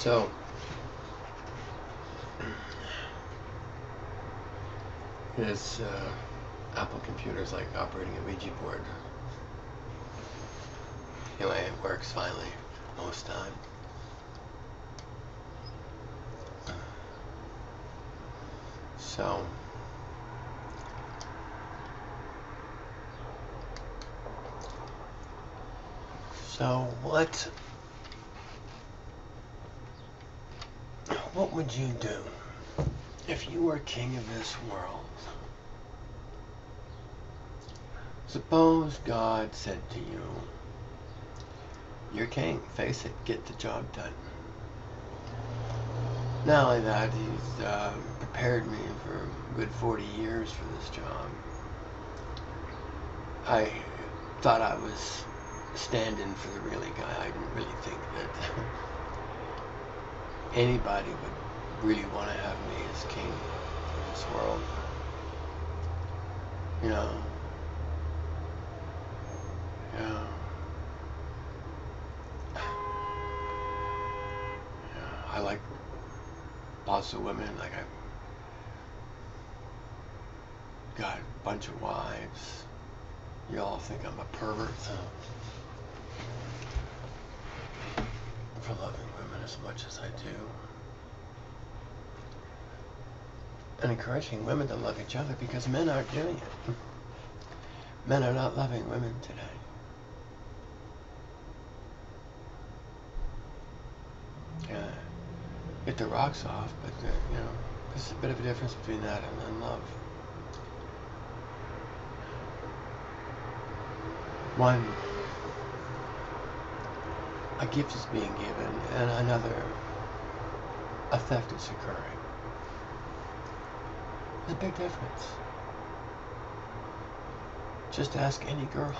So, this Apple computer is like operating a Ouija board. Anyway, it works finally, most time. So, what would you do if you were king of this world? Suppose God said to you, "You're king, face it, get the job done." Not only that, he's prepared me for a good 40 years for this job. I thought I was stand-in for the really guy. I didn't really think that anybody would really want to have me as king of this world. You know? Yeah. I like lots of women. Like, I've got a bunch of wives. You all think I'm a pervert for loving women as much as I do, and encouraging women to love each other, because men aren't doing it. Men are not loving women today. Get the rocks off, but you know, there's a bit of a difference between that and love. One, a gift is being given, and another, a theft is occurring. There's a big difference. Just ask any girl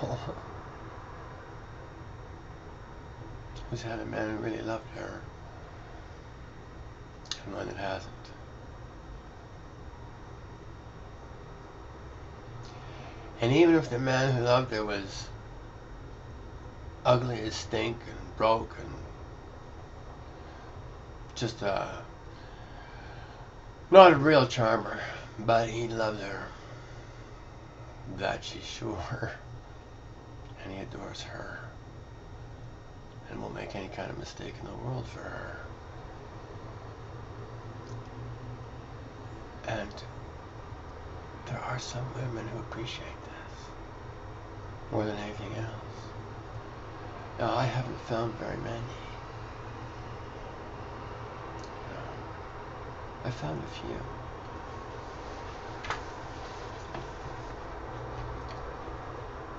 who's had a man who really loved her, and one that hasn't. And even if the man who loved her was ugly as stink and broke and just not a real charmer, but he loved her, that she's sure, and he adores her, and will make any kind of mistake in the world for her. And there are some women who appreciate this more than anything else. Now, I haven't found very many. I found a few.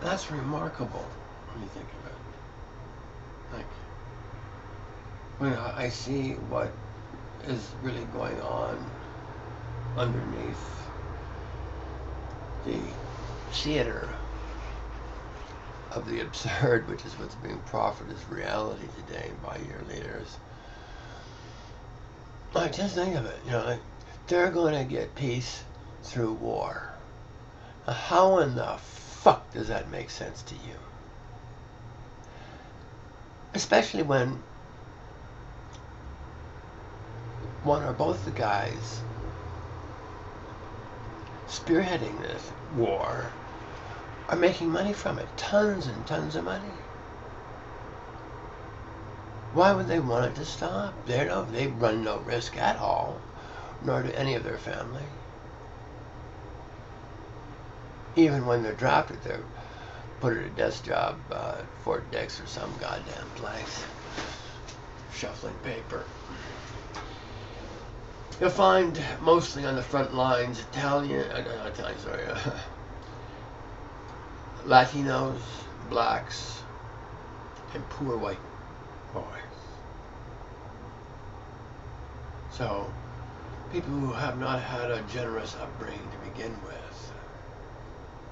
That's remarkable when you think of it. Like, when I see what is really going on underneath the theater of the absurd, which is what's being proffered as reality today by your leaders. Like, just think of it, you know, like, they're going to get peace through war. Now, how in the fuck does that make sense to you? Especially when one or both the guys spearheading this war are making money from it. Tons and tons of money. Why would they want it to stop? They run no risk at all, nor do any of their family. Even when they're drafted, they're put at a desk job at Fort Dix or some goddamn place, shuffling paper. You'll find mostly on the front lines Latinos, blacks, and poor white boys. So, people who have not had a generous upbringing to begin with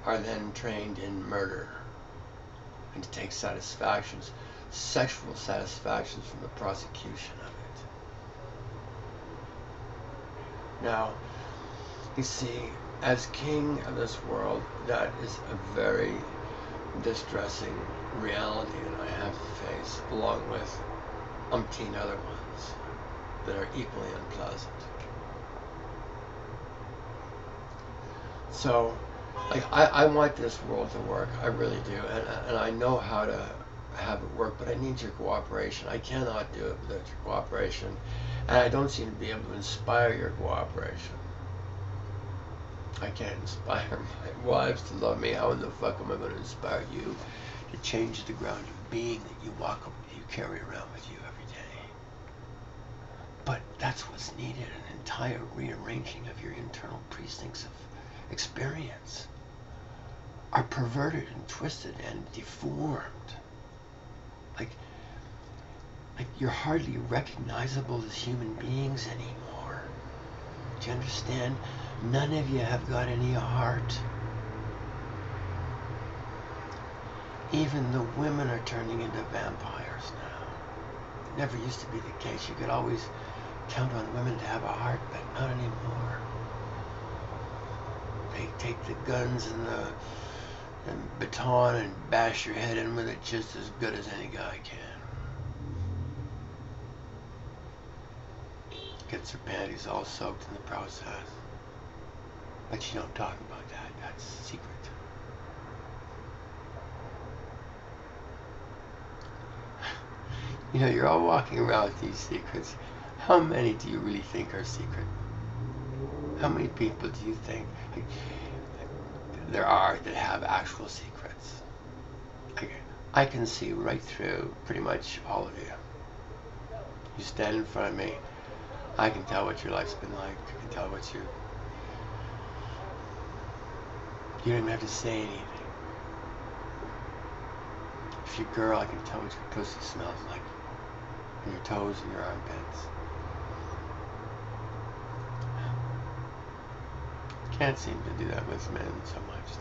are then trained in murder and to take satisfactions, sexual satisfactions from the prosecution of it. Now, you see, as king of this world, that is a very distressing reality that I have to face, along with umpteen other ones. that are equally unpleasant. So, like, I want this world to work. I really do. And I know how to have it work, but I need your cooperation. I cannot do it without your cooperation. And I don't seem to be able to inspire your cooperation. I can't inspire my wives to love me. How in the fuck am I going to inspire you to change the ground of being that you you carry around with you every day? But that's what's needed, an entire rearranging of your internal precincts of experience are perverted and twisted and deformed. Like you're hardly recognizable as human beings anymore. Do you understand? None of you have got any heart. Even the women are turning into vampires now. It never used to be the case. You could always count on women to have a heart, but not anymore. They take the guns and the baton and bash your head in with it just as good as any guy can. Gets their panties all soaked in the process. But you don't talk about that. That's secret. You know, you're all walking around with these secrets. How many do you really think are secret? How many people do you think there are that have actual secrets? I can see right through pretty much all of you. You stand in front of me, I can tell what your life's been like. I can tell what you don't even have to say anything. If you're a girl, I can tell what your pussy smells like. And your toes and your armpits. Can't seem to do that with men so much,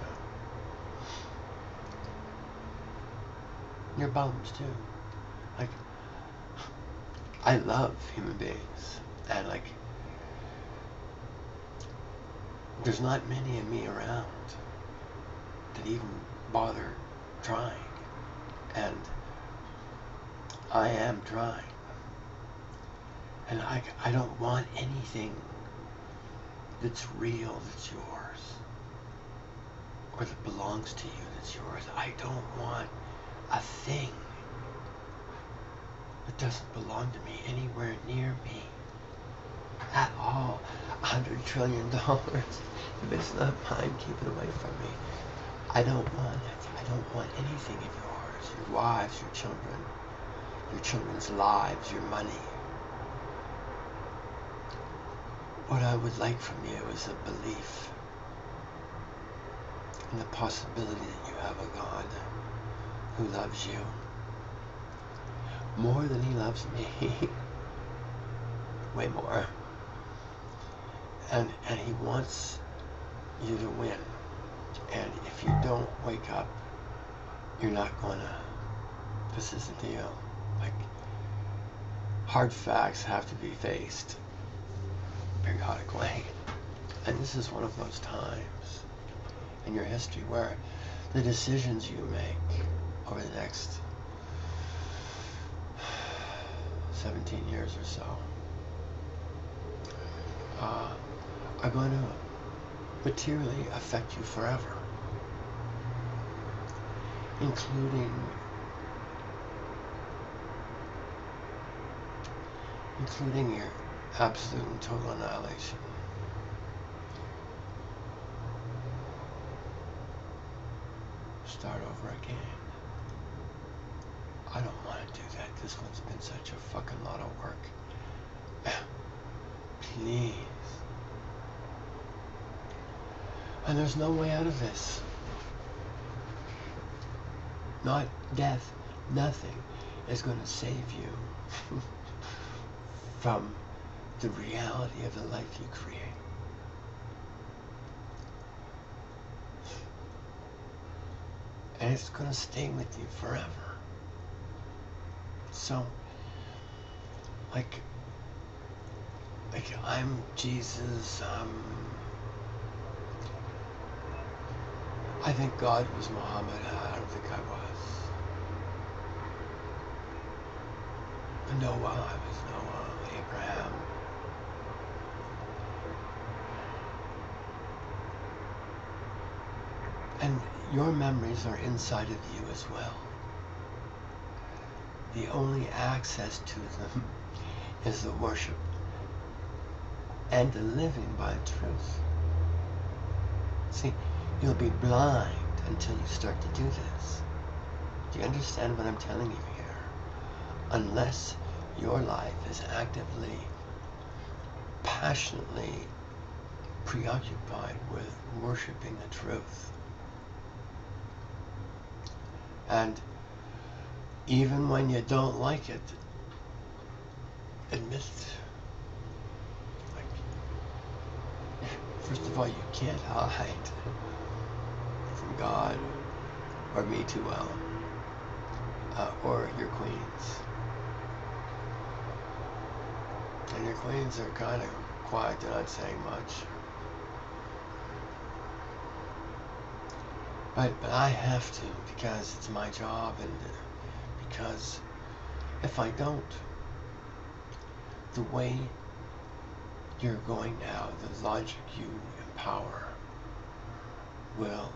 though. Your bums, too. Like, I love human beings. And, like, there's not many of me around that even bother trying. And I am trying. And I don't want anything that's real that's yours, or that belongs to you that's yours. I don't want a thing that doesn't belong to me anywhere near me at all. $100 trillion. If it's not mine, keep it away from me. I don't want it. I don't want anything of yours. Your wives, your children, your children's lives, your money. What I would like from you is a belief in the possibility that you have a God who loves you more than he loves me. Way more. And he wants you to win. And if you don't wake up, you're not gonna. This is the deal. Like, hard facts have to be faced periodically. And this is one of those times in your history where the decisions you make over the next 17 years or so are going to materially affect you forever, including your absolute and total annihilation. Start over again. I don't want to do that. This one's been such a fucking lot of work. Please. And there's no way out of this. Not death. Nothing is going to save you from the reality of the life you create. And it's going to stay with you forever. So, like I'm Jesus. I think God was Muhammad. I don't think I was. Noah, I was Noah, Abraham. And your memories are inside of you as well. The only access to them is the worship and the living by truth. See, you'll be blind until you start to do this. Do you understand what I'm telling you here? Unless your life is actively, passionately preoccupied with worshiping the truth. And even when you don't like it, admit it. Like, first of all, you can't hide from God or me too well, or your queens. And your queens are kind of quiet, they're not saying much. But I have to, because it's my job, and because if I don't, the way you're going now, the logic you empower, will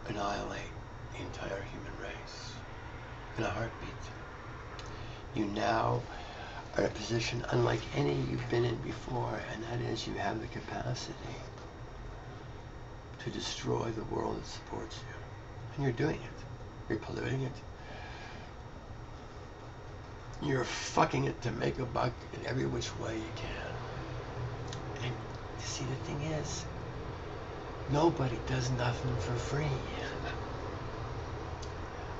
annihilate the entire human race in a heartbeat. You now are in a position unlike any you've been in before, and that is you have the capacity to destroy the world that supports you. And you're doing it. You're polluting it. You're fucking it to make a buck in every which way you can. And you see, the thing is, nobody does nothing for free.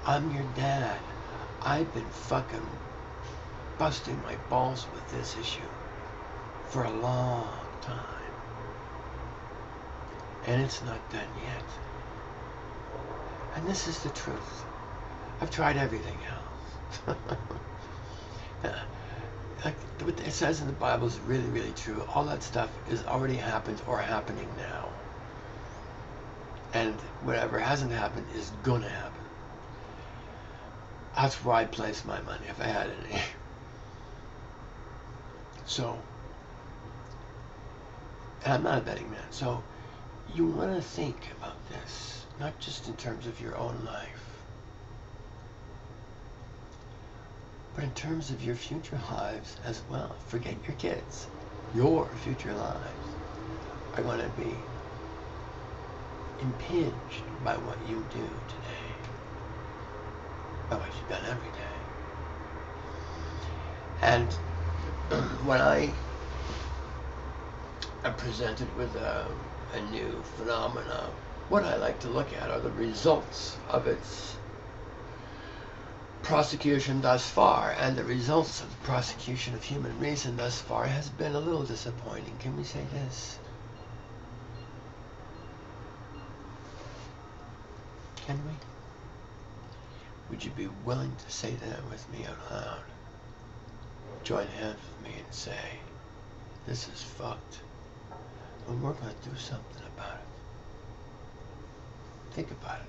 I'm your dad. I've been fucking busting my balls with this issue for a long time. And it's not done yet. And this is the truth. I've tried everything else. Like what it says in the Bible is really, really true. All that stuff is already happened or happening now. And whatever hasn't happened is gonna happen. That's where I'd place my money if I had any. So, and I'm not a betting man, so you want to think about this, not just in terms of your own life, but in terms of your future lives as well. Forget your kids. Your future lives are going to be impinged by what you do today, by what you've done every day. And when I am presented with a new phenomena, what I like to look at are the results of its prosecution thus far, and the results of the prosecution of human reason thus far has been a little disappointing. Can we say this? Can we? Would you be willing to say that with me out loud? Join hands with me and say, this is fucked, and we're going to do something about it. Think about it.